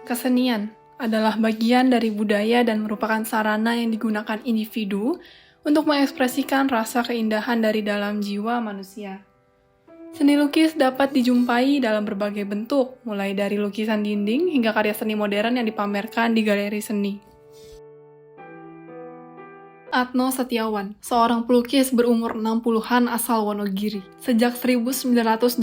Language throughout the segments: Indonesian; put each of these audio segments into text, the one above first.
Kesenian adalah bagian dari budaya dan merupakan sarana yang digunakan individu untuk mengekspresikan rasa keindahan dari dalam jiwa manusia. Seni lukis dapat dijumpai dalam berbagai bentuk, mulai dari lukisan dinding hingga karya seni modern yang dipamerkan di galeri seni. Atno Setiawan, seorang pelukis berumur 60-an asal Wonogiri. Sejak 1988,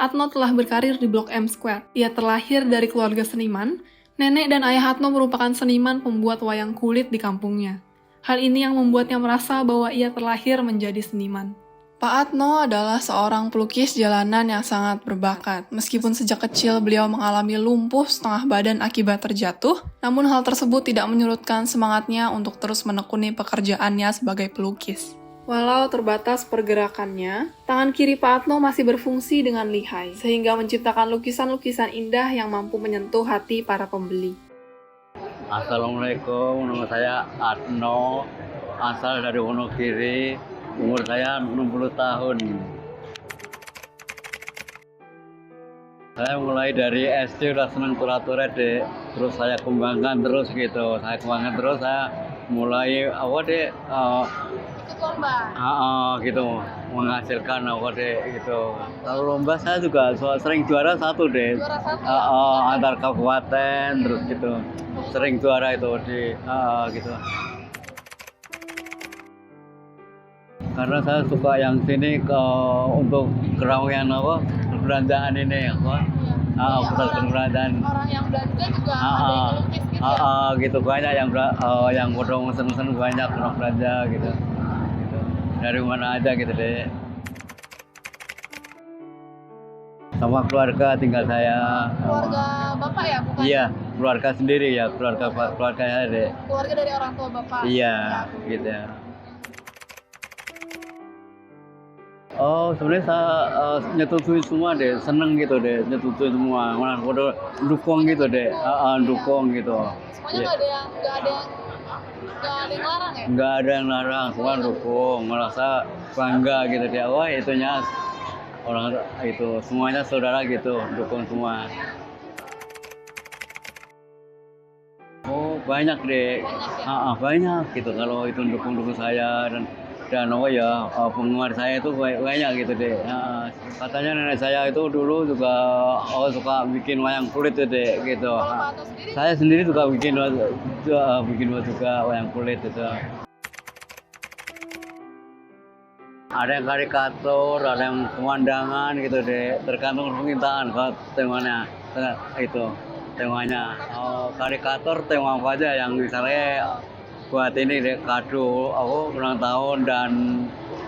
Atno telah berkarir di Blok M Square. Ia terlahir dari keluarga seniman. Nenek dan ayah Atno merupakan seniman pembuat wayang kulit di kampungnya. Hal ini yang membuatnya merasa bahwa ia terlahir menjadi seniman. Pak Atno adalah seorang pelukis jalanan yang sangat berbakat. Meskipun sejak kecil beliau mengalami lumpuh setengah badan akibat terjatuh, namun hal tersebut tidak menyurutkan semangatnya untuk terus menekuni pekerjaannya sebagai pelukis. Walau terbatas pergerakannya, tangan kiri Pak Atno masih berfungsi dengan lihai, sehingga menciptakan lukisan-lukisan indah yang mampu menyentuh hati para pembeli. Assalamualaikum, nama saya Atno, asal dari Wonogiri. Umur saya 60 tahun. Saya mulai dari SD udah senang turat-turat deh. Terus saya kembangkan terus gitu. Saya mulai Ikut lomba. Gitu menghasilkan gitu. Kalau lomba saya juga sering juara satu deh. Juara satu Antar kabupaten terus gitu. Sering juara itu di gitu. Karena saya suka yang sini untuk keramaian perbelanjaan ini pusat perbelanjaan. Orang yang belanja juga ada yang melukis gitu ya. Gitu banyak yang bodong seneng banyak orang belanja gitu. Dari mana aja gitu deh. Sama keluarga tinggal saya. Keluarga bapak ya, bukan? Iya, keluarga sendiri ya, keluarga saya deh. Keluarga dari orang tua bapak. Iya, gitu ya. Sebenarnya saya nyetujui semua deh, seneng gitu deh, nyetujui semua, malah udah dukung gitu deh, dukung gitu. Semuanya nggak ada yang larang ya? Nggak ada yang larang, semua dukung, merasa bangga gitu deh. Wah itunya orang itu semuanya saudara gitu, dukung semua. Banyak deh, banyak gitu kalau itu dukung saya dan penggemar saya itu banyak gitu deh. Katanya nenek saya itu dulu juga suka bikin wayang kulit tuh deh gitu. Saya sendiri juga bikin juga wayang kulit itu. Ada yang karikatur, ada yang pemandangan gitu deh, tergantung permintaan kalau temanya itu temanya. Karikatur tema apa aja yang misalnya buat ini deh kado ulang tahun dan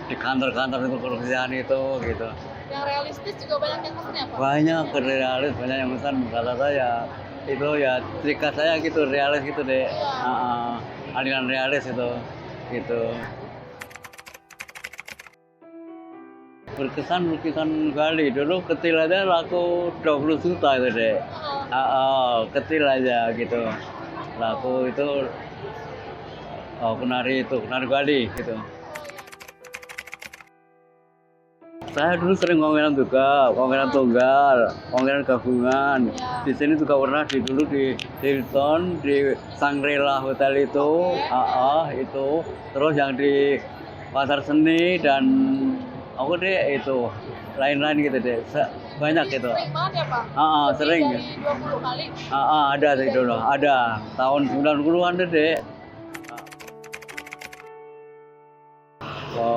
di kantor-kantor itu pekerjaan itu gitu. Yang realistis juga banyak yang pesen ya Pak? Banyak realis, banyak yang pesan. Kata saya itu ya ciri saya gitu, realis gitu deh. Aliran realis itu gitu. Berkesan lukisan Bali dulu kecil aja laku 20 juta itu deh. Kecil aja gitu. Laku itu penari Bali gitu. Saya dulu sering pameran juga, pameran tunggal, pameran gabungan. Di sini juga pernah dulu di Hilton, di Shangri-La Hotel itu, itu. Terus yang di Pasar Seni dan itu lain-lain gitu deh. Banyak gitu. Sering banget ya Pak? Sering. Dari 20 kali? Ada sih dulu, ada. Tahun 90-an deh.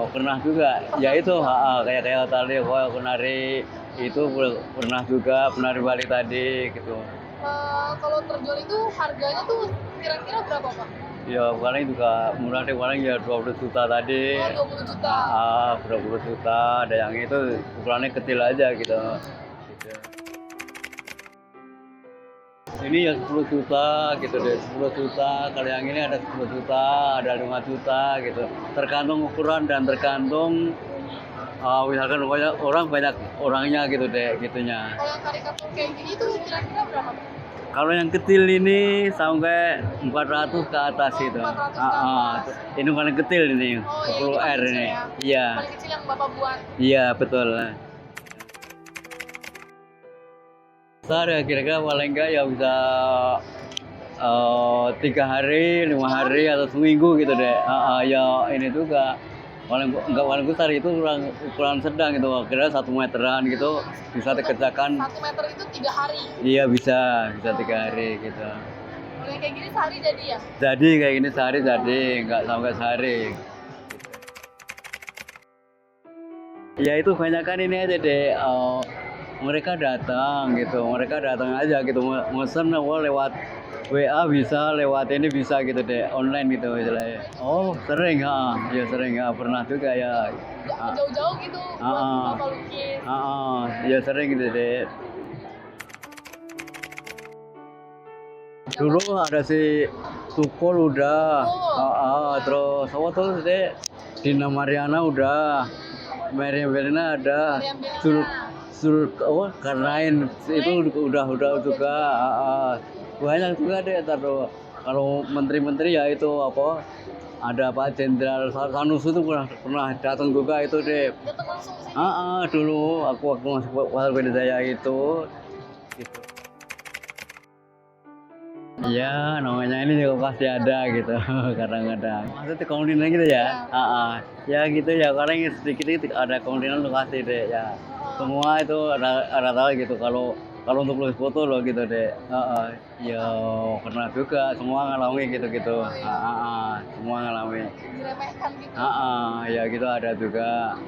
Pernah juga, ya itu kayak tadi penari itu pernah juga penari Bali tadi gitu. Kalau terjual itu harganya tuh kira-kira berapa Pak? Ya paling juga murah deh, paling ya 20 juta tadi. 20 juta? 20 juta, ada yang itu ukurannya kecil aja gitu. Ini ya 10 juta gitu deh, 10 juta, kalau yang ini ada 10 juta, ada 5 juta gitu. Tergantung ukuran dan tergantung misalkan orang banyak orangnya gitu deh, gitunya. Kalau yang karikatur kayak gini tuh kira-kira berapa? Kalau yang kecil ini sampai 400 ke atas gitu. 400 ke atas. Ini paling kecil ini, 10R ini. Ya? Iya. Paling kecil yang Bapak buat? Iya, betul. Sehari kira-kira paling enggak ya bisa 3 hari, 5 hari atau seminggu gitu deh. Ya ini juga paling besar itu ukuran sedang gitu, kira 1 meteran gitu bisa dikerjakan. 1 meter itu 3 hari. Iya bisa 3 hari gitu. Kalau yang kayak gini sehari jadi ya? Jadi kayak gini sehari jadi, nggak sampai sehari. Ya itu kebanyakan ini aja deh, mereka datang aja gitu, mesen lewat WA bisa, lewat ini bisa gitu deh, online gitu istilahnya. Oh sering, ya sering, pernah juga ya. Nggak jauh-jauh gitu buat Bapak lukis. Ya sering gitu deh. Dulu ada si Tukul udah, terus apa tuh deh, Dina Mariana udah, Meriam Belina ada, Meriam Bellina. Karnain itu udah juga, banyak juga deh. Taruh kalau menteri-menteri ya itu apa, ada Pak Jenderal Sanusi itu pernah datang juga itu deh. Datang langsung ke sini. Dulu aku masih Waspada Jaya itu gitu. Iya, namanya ini juga pasti ada gitu, kadang-kadang. Maksudnya kemungkinan gitu ya? Ya gitu ya, kadang sedikit ada kemungkinan tuh pasti deh ya. Semua itu ada tahu gitu, kalau untuk lulus foto loh gitu deh. Ya pernah juga, semua ngalami gitu-gitu. Semua ngalami. Diremehkan gitu. Ya gitu ada juga.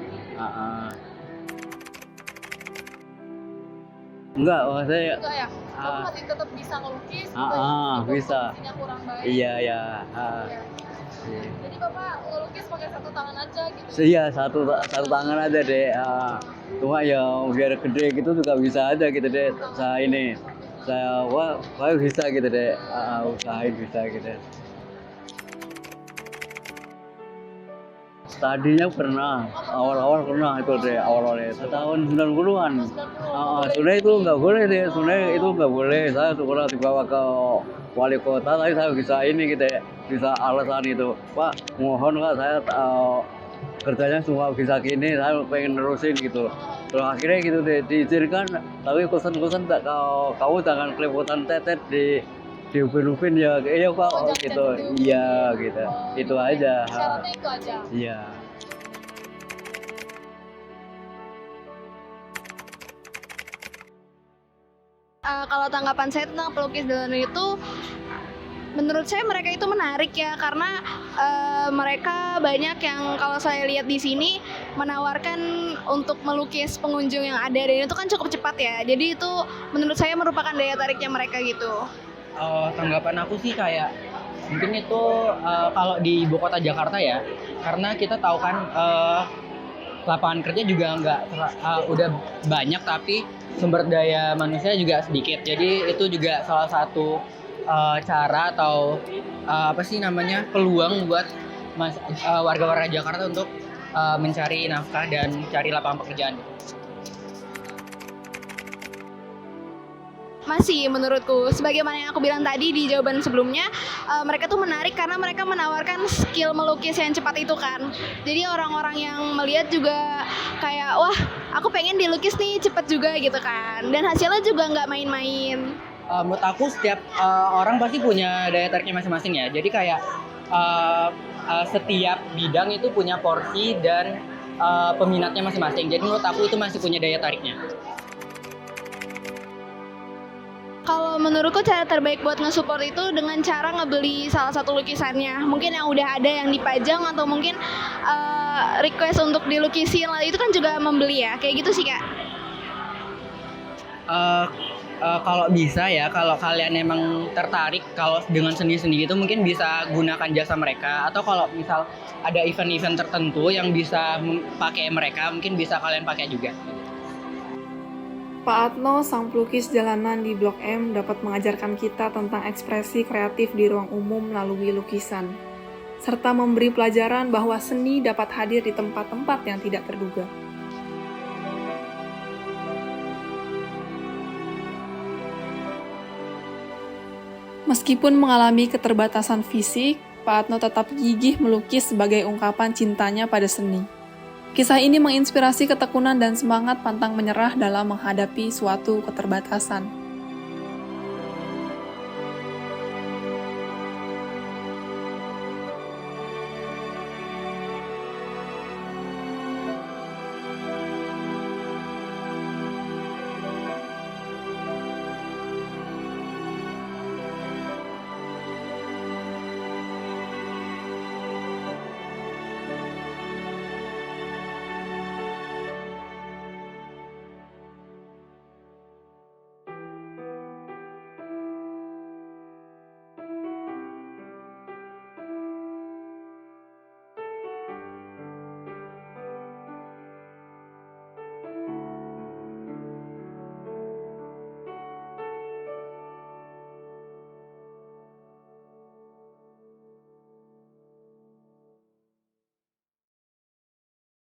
Enggak, maksudnya Enggak ya? Kamu masih tetap bisa ngelukis, bisa. kondisinya kurang baik. Iya. Iya. Jadi Bapak ngelukis pakai satu tangan aja gitu. Iya, satu tangan aja deh. Cuma ya biar gede gitu juga bisa aja gitu deh. Saya bisa gitu deh. Usahain bisa gitu. Tadinya pernah, awal-awal pernah itu deh, awal-awalnya itu tahun 90-an. Sebenarnya itu nggak boleh deh, saya pernah dibawa ke wali kota, tapi saya bisa ini gitu ya, bisa alasan itu, Pak mohon Pak, saya kerjanya semua bisa gini, saya pengen nerusin gitu. Terus akhirnya gitu deh, diizinkan, tapi kosan-kosan kamu jangan kelepotan tetet di upin-upin ya, iya Pak, gitu. Iya gitu, itu aja. Syaratnya itu aja. Iya. Kalau tanggapan saya tentang pelukis dalam itu, menurut saya mereka itu menarik ya, karena mereka banyak yang kalau saya lihat di sini menawarkan untuk melukis pengunjung yang ada, dan itu kan cukup cepat ya. Jadi itu menurut saya merupakan daya tariknya mereka gitu. Tanggapan aku sih kayak mungkin itu kalau di ibu kota Jakarta ya, karena kita tahu kan lapangan kerja juga udah banyak, tapi sumber daya manusia juga sedikit. Jadi itu juga salah satu cara atau peluang buat warga-warga Jakarta untuk mencari nafkah dan cari lapangan pekerjaan. Masih menurutku, sebagaimana yang aku bilang tadi di jawaban sebelumnya, mereka tuh menarik karena mereka menawarkan skill melukis yang cepat itu kan. Jadi orang-orang yang melihat juga kayak, wah aku pengen dilukis nih cepet juga gitu kan. Dan hasilnya juga nggak main-main. Menurut aku setiap orang pasti punya daya tariknya masing-masing ya. Jadi kayak setiap bidang itu punya porsi dan peminatnya masing-masing. Jadi menurut aku itu masih punya daya tariknya. Kalau menurutku cara terbaik buat nge-support itu dengan cara ngebeli salah satu lukisannya. Mungkin yang udah ada yang dipajang, atau mungkin request untuk dilukisin lah, itu kan juga membeli ya. Kayak gitu sih Kak. Kalau bisa ya, kalau kalian emang tertarik kalau dengan seni-seni itu, mungkin bisa gunakan jasa mereka. Atau kalau misal ada event-event tertentu yang bisa pakai mereka, mungkin bisa kalian pakai juga. Pak Atno, sang pelukis jalanan di Blok M, dapat mengajarkan kita tentang ekspresi kreatif di ruang umum melalui lukisan, serta memberi pelajaran bahwa seni dapat hadir di tempat-tempat yang tidak terduga. Meskipun mengalami keterbatasan fisik, Pak Atno tetap gigih melukis sebagai ungkapan cintanya pada seni. Kisah ini menginspirasi ketekunan dan semangat pantang menyerah dalam menghadapi suatu keterbatasan.